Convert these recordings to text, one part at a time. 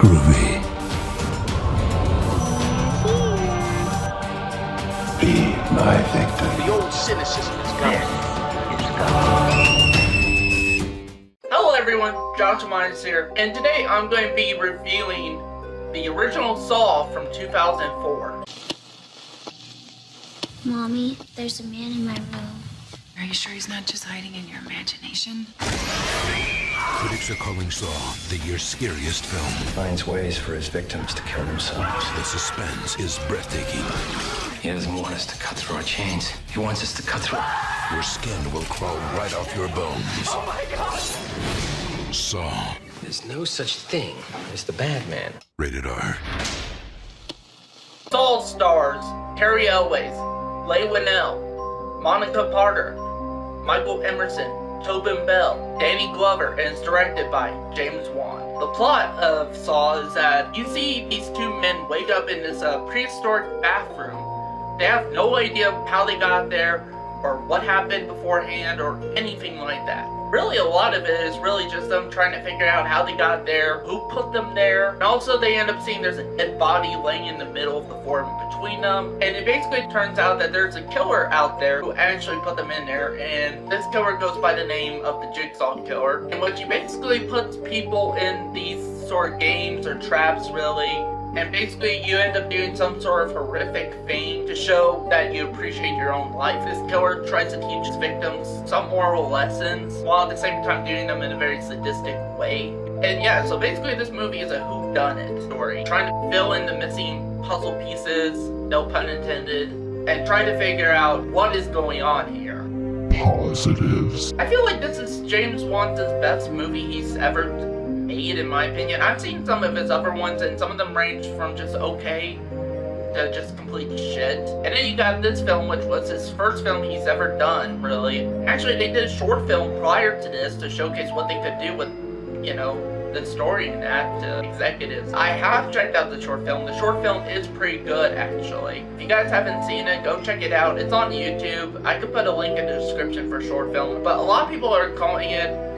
groovy. Be my victim. The old cynicism is gone. Hello everyone, Josh Myers here, and today I'm going to be reviewing the original Saw from 2004. Mommy, there's a man in my room. Are you sure he's not just hiding in your imagination? Critics are calling Saw the year's scariest film. He finds ways for his victims to kill themselves. The suspense is breathtaking. He doesn't want us to cut through our chains. He wants us to cut through. Your skin will crawl right off your bones. Oh my God! Saw. There's no such thing as the bad man. Rated R. Saw stars Cary Elwes, Leigh Whannell, Monica Carter, Michael Emerson, Tobin Bell, Danny Glover, and it's directed by James Wan. The plot of Saw is that you see these two men wake up in this prehistoric bathroom. They have no idea how they got there, or what happened beforehand, or anything like that. Really, a lot of it is really just them trying to figure out how they got there, who put them there, and also they end up seeing there's a dead body laying in the middle of the floor between them, and it basically turns out that there's a killer out there who actually put them in there, and this killer goes by the name of the Jigsaw Killer, in which he basically puts people in these sort of games or traps, really. And basically, you end up doing some sort of horrific thing to show that you appreciate your own life. This killer tries to teach his victims some moral lessons, while at the same time doing them in a very sadistic way. And yeah, so basically this movie is a whodunit story, trying to fill in the missing puzzle pieces, no pun intended, and try to figure out what is going on here. Positives. I feel like this is James Wan's best movie he's ever made, in my opinion. I've seen some of his other ones, and some of them range from just okay to just complete shit. And then you got this film, which was his first film he's ever done, really. Actually, they did a short film prior to this to showcase what they could do with, you know, the story and that to executives. I have checked out the short film. The short film is pretty good, actually. If you guys haven't seen it, go check it out. It's on YouTube. I could put a link in the description for short film, but a lot of people are calling it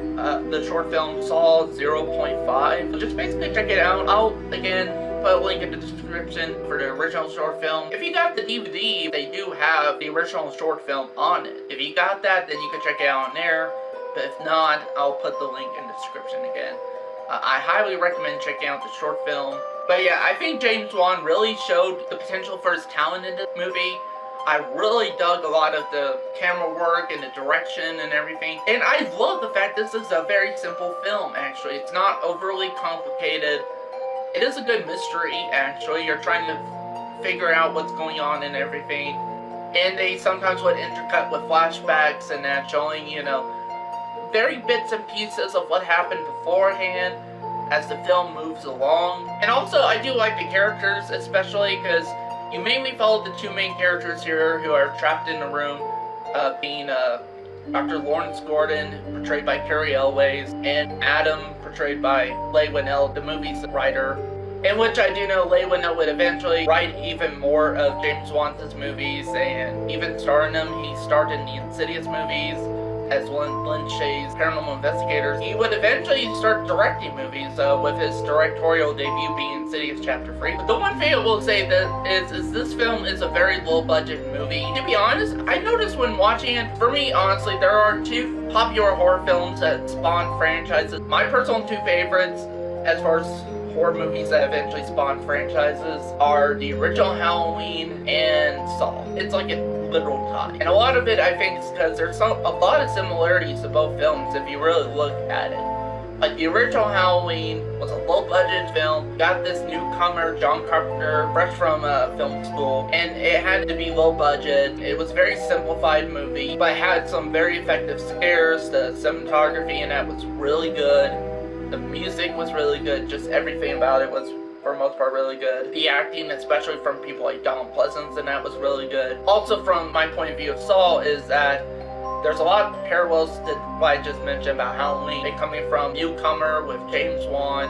the short film Saw 0.5. Just basically check it out. I'll, again, put a link in the description for the original short film. If you got the DVD, they do have the original short film on it. If you got that, then you can check it out on there. But if not, I'll put the link in the description again. I highly recommend checking out the short film. But yeah, I think James Wan really showed the potential for his talent in this movie. I really dug a lot of the camera work and the direction and everything. And I love the fact this is a very simple film, actually. It's not overly complicated. It is a good mystery, actually. You're trying to figure out what's going on and everything. And they sometimes would intercut with flashbacks and that, showing, you know, very bits and pieces of what happened beforehand as the film moves along. And also, I do like the characters, especially because you mainly follow the two main characters here who are trapped in the room, being Dr. Lawrence Gordon, portrayed by Cary Elwes, and Adam, portrayed by Leigh Whannell, the movie's writer. In which I do know Leigh Whannell would eventually write even more of James Wan's movies and even star in them. He starred in the Insidious movies as Lynn Shays' Paranormal Investigators. He would eventually start directing movies, with his directorial debut being Insidious Chapter 3. But the one thing I will say that is this film is a very low-budget movie. To be honest, I noticed when watching it, for me, honestly, there are two popular horror films that spawn franchises. My personal two favorites, as far as horror movies that eventually spawned franchises, are the original Halloween and Saw. It's like a literal tie. And a lot of it, I think, is because there's a lot of similarities to both films if you really look at it. Like, the original Halloween was a low-budget film, got this newcomer, John Carpenter, fresh from film school, and it had to be low-budget. It was a very simplified movie, but had some very effective scares. The cinematography in that was really good. The music was really good. Just everything about it was, for the most part, really good. The acting, especially from people like Donald Pleasence, and that was really good. Also, from my point of view of Saw, is that there's a lot of parallels to what I just mentioned about Halloween. They coming from newcomer with James Wan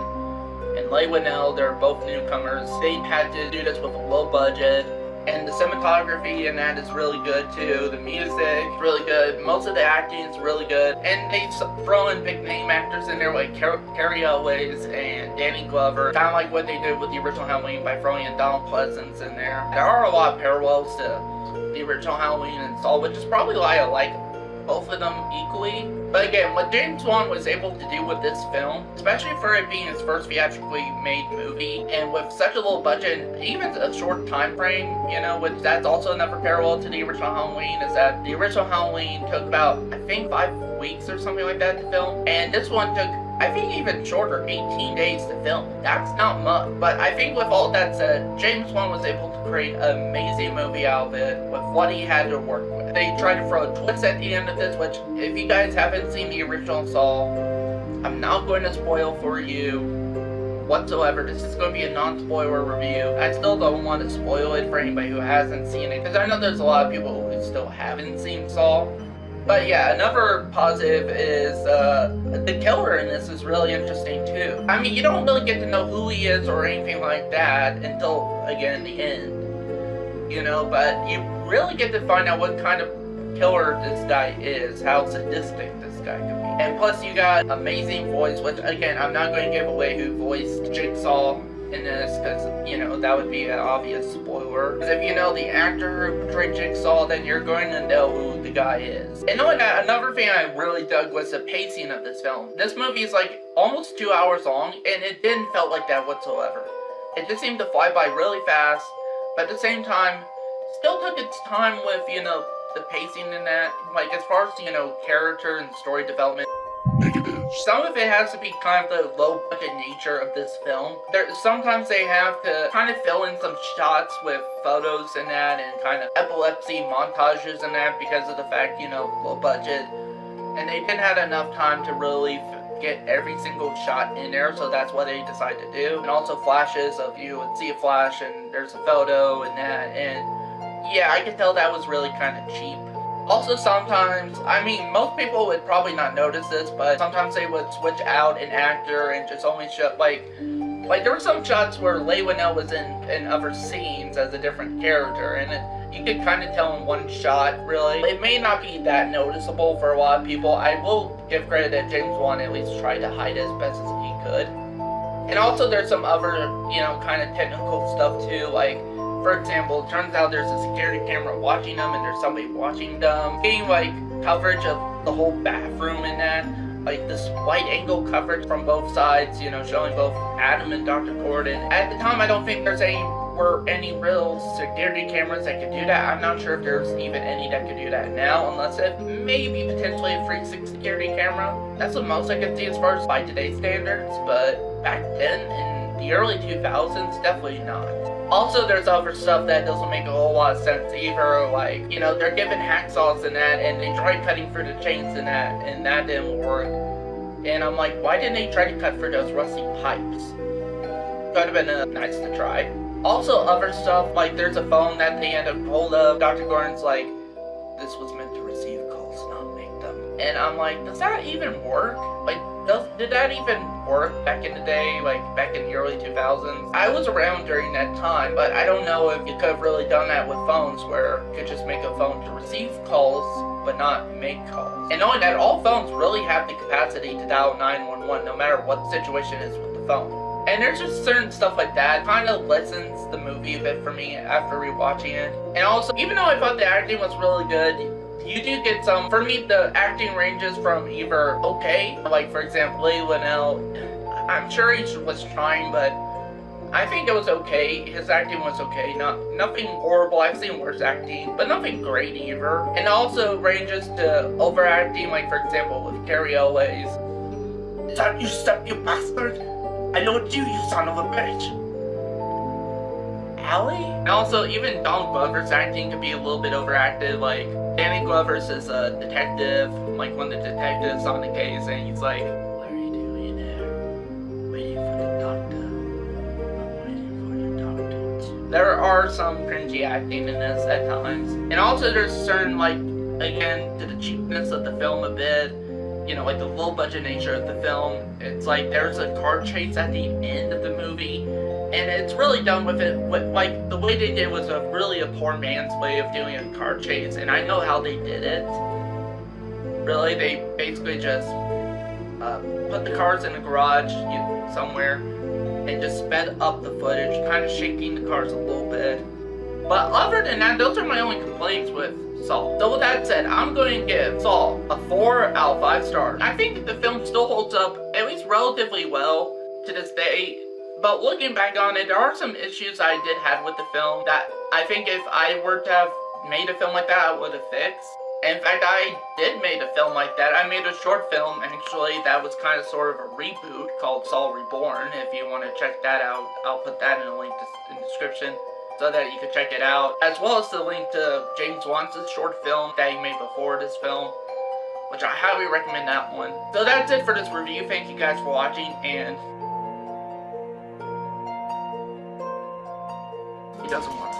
and Leigh Whannell. They're both newcomers. They had to do this with a low budget, And the cinematography in that is really good too. The music is really good. Most of the acting is really good. And they throw in big name actors in there like Carrie Elways and Danny Glover. Kind of like what they did with the original Halloween by throwing in Donald Pleasence in there. There are a lot of parallels to the original Halloween and Saw, which is probably why I like both of them equally. But again, what James Wan was able to do with this film, especially for it being his first theatrically made movie, and with such a low budget, and even a short time frame, you know, which that's also another parallel to the original Halloween, is that the original Halloween took about, I think, 5 weeks or something like that to film, and this one took, I think, even shorter, 18 days to film. That's not much. But I think with all that said, James Wan was able to create an amazing movie out of it with what he had to work with. They tried to throw a twist at the end of this, which, if you guys haven't seen the original Saw, I'm not going to spoil for you whatsoever. This is going to be a non-spoiler review. I still don't want to spoil it for anybody who hasn't seen it, because I know there's a lot of people who still haven't seen Saw. But yeah, another positive is the killer in this is really interesting too. I mean, you don't really get to know who he is or anything like that until, again, the end. You know, but you really get to find out what kind of killer this guy is, how sadistic this guy could be. And plus you got amazing voice, which again, I'm not going to give away who voiced Jigsaw in this, because, you know, that would be an obvious spoiler. Because if you know the actor who portrayed Jigsaw, then you're going to know who the guy is. And knowing that, another thing I really dug was the pacing of this film. This movie is like almost 2 hours long, and it didn't feel like that whatsoever. It just seemed to fly by really fast, but at the same time, still took its time with, you know, the pacing in that. Like, as far as, you know, character and story development. Some of it has to be kind of the low-budget nature of this film. Sometimes they have to kind of fill in some shots with photos and that, and kind of epilepsy montages and that, because of the fact, you know, low budget. And they didn't have enough time to really get every single shot in there, so that's what they decided to do. And also flashes of, you would see a flash and there's a photo and that, and yeah, I could tell that was really kind of cheap. Also sometimes, I mean, most people would probably not notice this, but sometimes they would switch out an actor and just only show, like there were some shots where Leigh Whannell was in other scenes as a different character, and you could kind of tell in one shot, really. It may not be that noticeable for a lot of people. I will give credit that James Wan at least tried to hide it as best as he could. And also there's some other, you know, kind of technical stuff too, like, for example, it turns out there's a security camera watching them, and there's somebody watching them. Getting, like, coverage of the whole bathroom in that. Like, this wide angle coverage from both sides, you know, showing both Adam and Dr. Gordon. At the time, I don't think were any real security cameras that could do that. I'm not sure if there's even any that could do that now, unless it may be potentially a 360 security camera. That's the most I could see as far as by today's standards, but back then, in the early 2000s, definitely not. Also, there's other stuff that doesn't make a whole lot of sense either, like, you know, they're given hacksaws and that, and they tried cutting through the chains and that didn't work. And I'm like, why didn't they try to cut through those rusty pipes? Could have been nice to try. Also, other stuff, like, there's a phone that they end up hold of. Dr. Gordon's like, this was meant to receive calls, not make them. And I'm like, does that even work? Like, did that even work back in the day, like back in the early 2000s? I was around during that time, but I don't know if you could have really done that with phones, where you could just make a phone to receive calls, but not make calls. And knowing that all phones really have the capacity to dial 911, no matter what the situation is with the phone. And there's just certain stuff like that, kind of lessens the movie a bit for me after rewatching it. And also, even though I thought the acting was really good, you do get some, for me, the acting ranges from either okay, like for example, Leigh Whannell, I'm sure he was trying, but I think it was okay. His acting was okay, nothing horrible. I've seen worse acting, but nothing great either. And also ranges to overacting, like for example with Carrie Elways. Don't you step, you bastard! I know it's you son of a bitch! Allie? And also, even Donald Glover's acting could be a little bit overacted, like, Danny Glover's is a detective, like one of the detectives on the case, and he's like, what are you doing there? Waiting for the doctor. I'm waiting for the doctor. There are some cringy acting in this at times. And also there's certain, like, again, to the cheapness of the film a bit, you know, like the low budget nature of the film. It's like there's a car chase at the end of the movie, and it's really done with it. Like the way they did was really a poor man's way of doing a car chase, and I know how they did it. Really, they basically just put the cars in a garage somewhere and just sped up the footage, kind of shaking the cars a little bit. But other than that, those are my only complaints with Saw. So with that said, I'm going to give Saw a 4 out of 5 stars. I think the film still holds up, at least relatively well, to this day. But looking back on it, there are some issues I did have with the film that I think if I were to have made a film like that, I would have fixed. In fact, I did make a film like that. I made a short film, actually, that was kind of sort of a reboot called Saw Reborn. If you want to check that out, I'll put that in a link in the description so that you can check it out. As well as the link to James Wan's short film that he made before this film, which I highly recommend that one. So that's it for this review. Thank you guys for watching, and he doesn't want